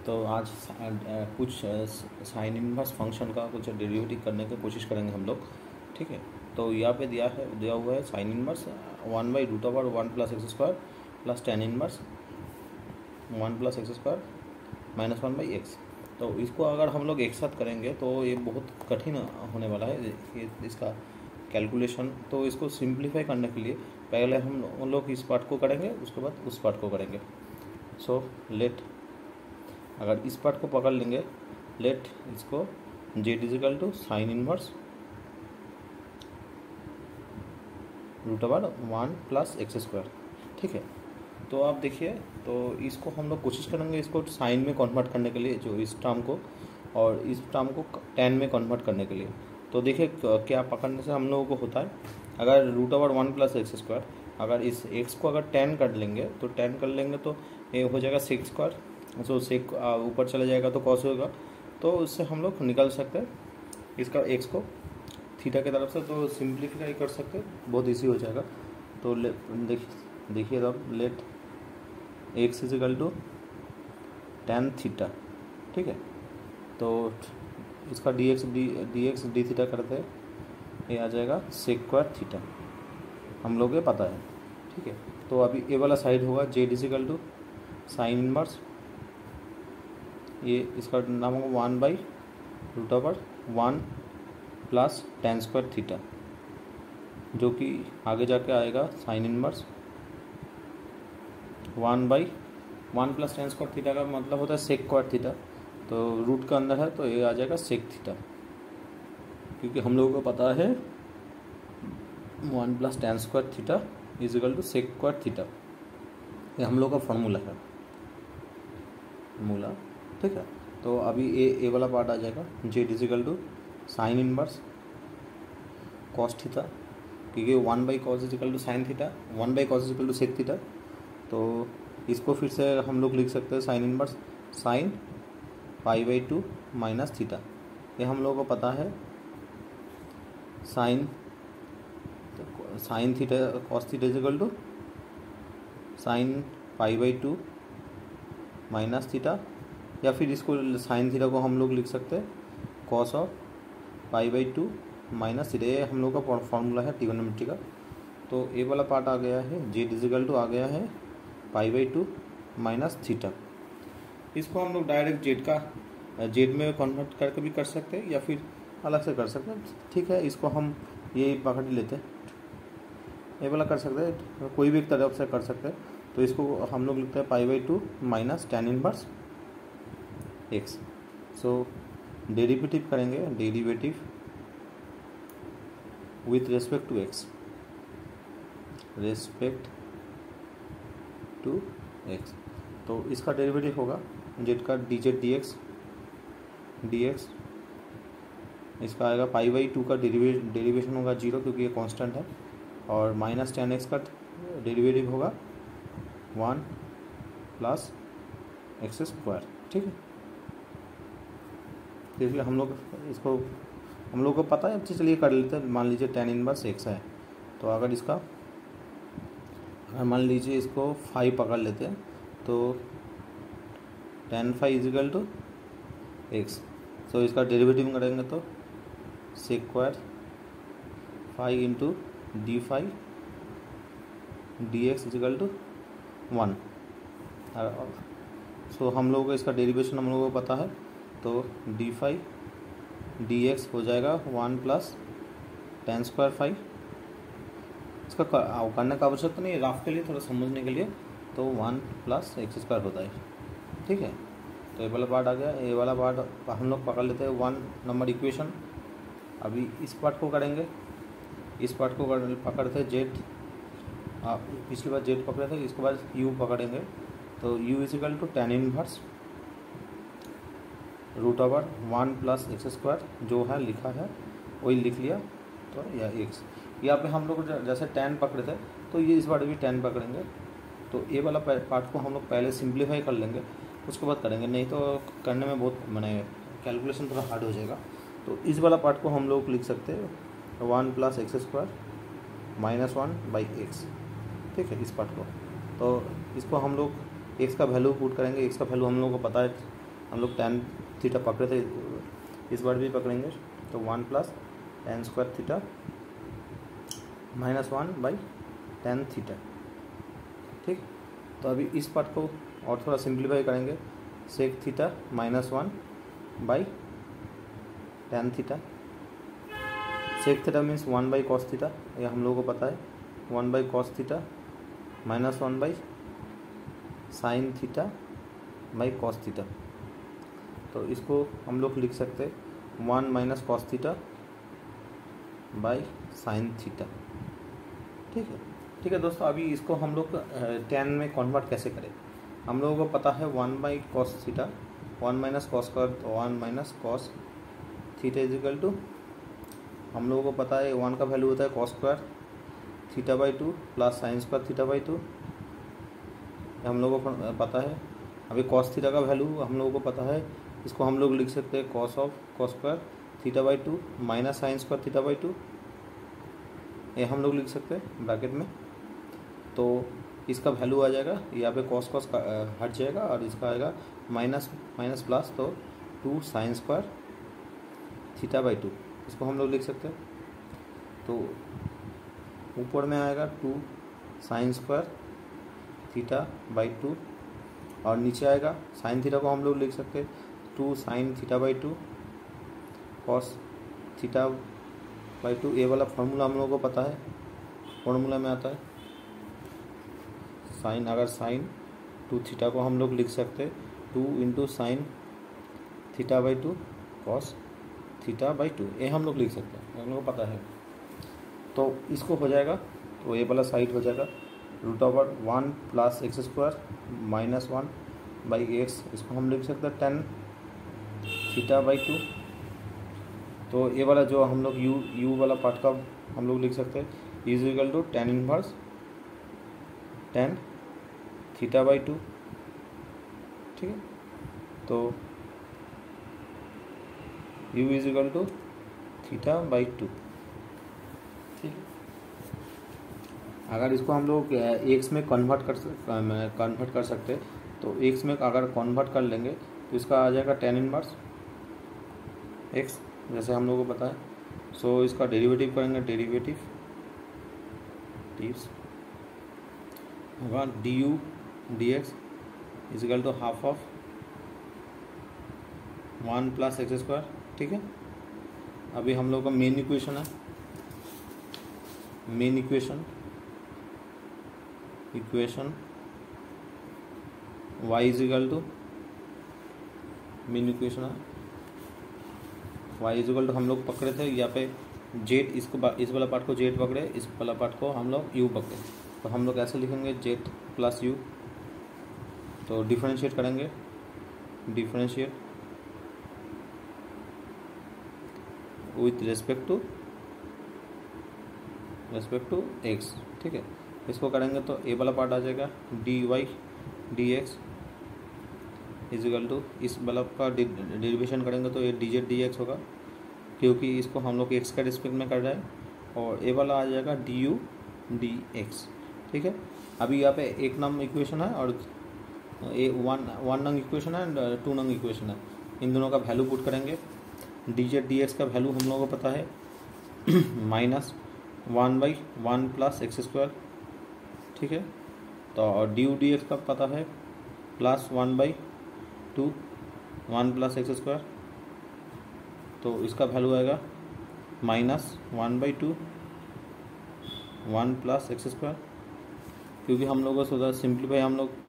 तो आज कुछ साइन इनवर्स फंक्शन का कुछ डेरिवेटिव करने की कोशिश करेंगे हम लोग। ठीक है, तो यहाँ पे दिया हुआ है sine inverse 1/√1 + x² plus tan inverse 1 + x² - 1/x। तो इसको अगर हम लोग एक साथ करेंगे तो ये बहुत कठिन होने वाला है ये इसका कैलकुलेशन। तो इसको सिंप्लीफाई करने के लिए पहले हम लोग इस पार्ट को करेंगे, उसके बाद उस पार्ट को करेंगे। सो लेट, अगर इस पार्ट को पकड़ लेंगे, लेट इसको z = साइन इनवर्स √1 + x²। ठीक है, तो आप देखिए, तो इसको हम लोग कोशिश करेंगे इसको साइन में कन्वर्ट करने के लिए, जो इस टर्म को, और इस टर्म को टेन में कन्वर्ट करने के लिए। तो देखिए क्या पकड़ने से हम लोगों को होता है, अगर √1 + x², अगर इस x को अगर 10 कर लेंगे तो 10 कर लेंगे तो ये हो जाएगा sec²। सो सेक ऊपर चला जाएगा तो कॉस होगा, तो उससे हम लोग निकाल सकते हैं इसका x को थीटा की तरफ से, तो सिंप्लीफाई कर सकते हैं, बहुत इजी हो जाएगा। तो देखिए अब लेट x = tan थीटा। ठीक है, तो इसका dx d थीटा करते हैं, ये आ जाएगा sec² थीटा, हम लोग ये पता है। ठीक है, तो अभी ये वाला साइड होगा z = साइन इनवर्स, ये इसका नाम होगा 1/√1 + tan² थीटा, जो कि आगे जाके आएगा साइन इनवर्स 1/1 + tan² थीटा का मतलब होता है sec² थीटा। तो रूट का अंदर है तो ये आ जाएगा सेक थीटा, क्योंकि हम लोगों को पता है 1 + tan² थीटा = sec² थीटा, ये हम लोग का फॉर्मूला है मूला। ठीक है, तो अभी ए वाला पार्ट आ जाएगा z = sine inverse cos theta, क्योंकि 1/cos = sine theta, 1/cos = sec theta. तो इसको फिर से हम लोग लिख सकते हैं साइन इनवर्स साइन π/2 - थीटा, ये हम लोगों को पता है sine theta cos theta = sine π/2 - theta, या फिर इसको साइन थीटा को हम लोग लिख सकते हैं कॉस ऑफ π/2 - थीटा, ये हम लोग का फॉर्मूला है ट्रिगोनोमेट्री का। तो ये वाला पार्ट आ गया है z = आ गया है π/2 - थीटा। इसको हम लोग डायरेक्ट जेड में कन्वर्ट करके भी कर सकते हैं, या फिर अलग से कर सकते हैं। ठीक है, इसको हम ये पकड़ लेते हैं, ये वाला कर सकते हैं, कोई भी एक तरफ से कर सकते हैं। तो इसको हम लोग लिखते हैं π/2 - tan inverse x। So derivative करेंगे, derivative with respect to x। तो इसका डेरिवेटिव होगा z का dz dx, इसका आएगा π/2 का डेरिवेशन होगा 0, क्योंकि ये कांस्टेंट है, और -tan x का डेरिवेटिव होगा 1 + x²। ठीक है, इसलिए हम लोग को पता है। अब चलिए कर लेते हैं, मान लीजिए tan इनवर्स x है, तो अगर इसका मान लीजिए इसको 5 पकड़ लेते हैं, तो tan phi = x। तो इसका डेरिवेटिव करेंगे तो sec² phi × d phi dx = 1। सो हम लोगों को इसका डेरिवेशन हम लोगों को पता है, तो d phi dx हो जाएगा 1 + tan² phi। इसका करने का आवश्यकता नहीं है, राफ के लिए थोड़ा समझने के लिए, तो 1 + x² होता है। ठीक है, तो ये वाला पार्ट आ गया। ये वाला पार्ट हम लोग पकड़ लेते हैं 1 नंबर इक्वेशन। अभी इस पार्ट को करेंगे, इस पार्ट को पकड़ते हैं z, पिछली बार z पकड़े थे, इसके बाद u पकड़ेंगे, तो u = tan इनवर्स √1 + x², जो है लिखा है वही लिख लिया। तो या x, यहाँ पे हम लोग जैसे tan पकड़े थे, तो ये इस बार भी tan पकड़ेंगे। तो ये वाला पार्ट को हम लोग पहले सिंप्लीफाई कर लेंगे, उसके बाद करेंगे, नहीं तो करने में बहुत मैंने कैलकुलेशन थोड़ा हार्ड हो जाएगा। तो इस वाला पार्ट को हम लोग लिख सकते हैं 1 + x² - 1/x। ठीक है, इस पार्ट को, तो इसको हम लोग x का वैल्यू पुट करेंगे। x का वैल्यू हम लोग को पता है हम लोग टेन थीटा पकड़े थे, इस बार भी पकड़ेंगे। तो 1 plus ten square theta minus 1 by tan theta. ठीक, तो अभी इस पार्ट को और थोड़ा सिंप्लीफाई करेंगे। Sec theta minus 1 by tan theta. Sec theta means 1 by cos theta, ये हम लोगों को पता है। 1 by cos theta minus 1 by sine theta by cos theta. तो इसको हम लोग लिख सकते हैं 1 minus cos theta by sine theta. ठीक है दोस्तों, अभी इसको हम लोग टेन में कन्वर्ट कैसे करें। हम लोगों को पता है 1 by cos theta, 1 minus cos square, 1 minus cos theta is equal to, हम लोगों को पता है 1 का वैल्यू होता है cos square theta by 2 plus sine square theta by 2, हम लोगों को पता है। अभी कॉस थीटा का वैल्यू हम लोगों को पता है, इसको हम लोग लिख सकते हैं cos of cos square theta by 2 minus sine square theta by 2, ये हम लोग लिख सकते हैं ब्रैकेट में। तो इसका वैल्यू आ जाएगा, यहाँ पे कॉस कॉस हट जाएगा और इसका आएगा माइनस माइनस प्लस, तो 2 साइन स्क्वायर थीटा बाई 2, इसको हम लोग लिख सकते हैं। तो ऊपर में आएगा 2 साइन स्क्वायर थीटा बाई 2 और नीचे आएगा साइन थीटा को हम लोग लिख सकते हैं 2 sign theta by 2 cos theta by 2। ये वाला फार्मूला हम लोगों को पता है, फार्मूला में आता है साइन, अगर साइन 2 थीटा को हम लोग लिख सकते 2 into sine theta by 2 cos theta by 2, ये हम लोग लिख सकते हैं, हम लोग को पता है। तो इसको हो जाएगा, तो ये वाला साइड हो जाएगा √1 plus x square minus 1 by x, इसको हम लिख सकते हैं 10 थीटा बाई 2। तो ये वाला जो हम लोग यू वाला पार्ट का हम लोग लिख सकते हैं is equal to 10 inverse 10 theta by 2। ठीक है, तो u is equal to theta by 2। ठीक है, अगर इसको हम लोग एक्स में कन्वर्ट कर सकते, तो एक्स में अगर कन्वर्ट कर लेंगे तो इसका आ जाएगा 10 इनवर्स एक्स, जैसे हम लोगों को पता है। सो इसका डेरिवेटिव करेंगे, डेरिवेटिव होगा du dx is equal to half of 1 plus x square. ठीक है, अभी हम लोग का मेन इक्वेशन है, main equation y is equal to, main equation है y इज इक्वल टू, हम लोग पकड़े थे यहाँ पे जेड, इस वाला पार्ट को जेड पकड़े, इस वाला पार्ट को हम लोग यू पकड़े, तो हम लोग ऐसे लिखेंगे जेड प्लस यू। तो डिफरेंशिएट करेंगे, differentiate with respect to x. ठीक है, इसको करेंगे तो ए वाला पार्ट आ जाएगा d y d x is equal to, इस वाला का डेरिवेशन करेंगे तो ये डी जेड डी एक्स होगा, क्योंकि इसको हम लोग एक्स का रिस्पेक्ट में कर रहे हैं। और ए वाला आ जाएगा डी यू डी एक्स। ठीक है, अभी यहाँ पे एक नंबर इक्वेशन है और ए वन नंग इक्वेशन है एंड 2 नंग इक्वेशन है, इन दोनों का वैल्यू पुट करेंगे। डी जेड डी एक्स का वैल्यू हम लोगों को पता है minus 1 by 1 plus x square. ठीक है, तो और डी यू डी एक्स का पता है plus 1 by 2 1 plus x square, तो इसका वैल्यू आएगा minus 1 by 2 1 plus x square, क्योंकि हम लोगों को सिंप्लीफाई हम लोग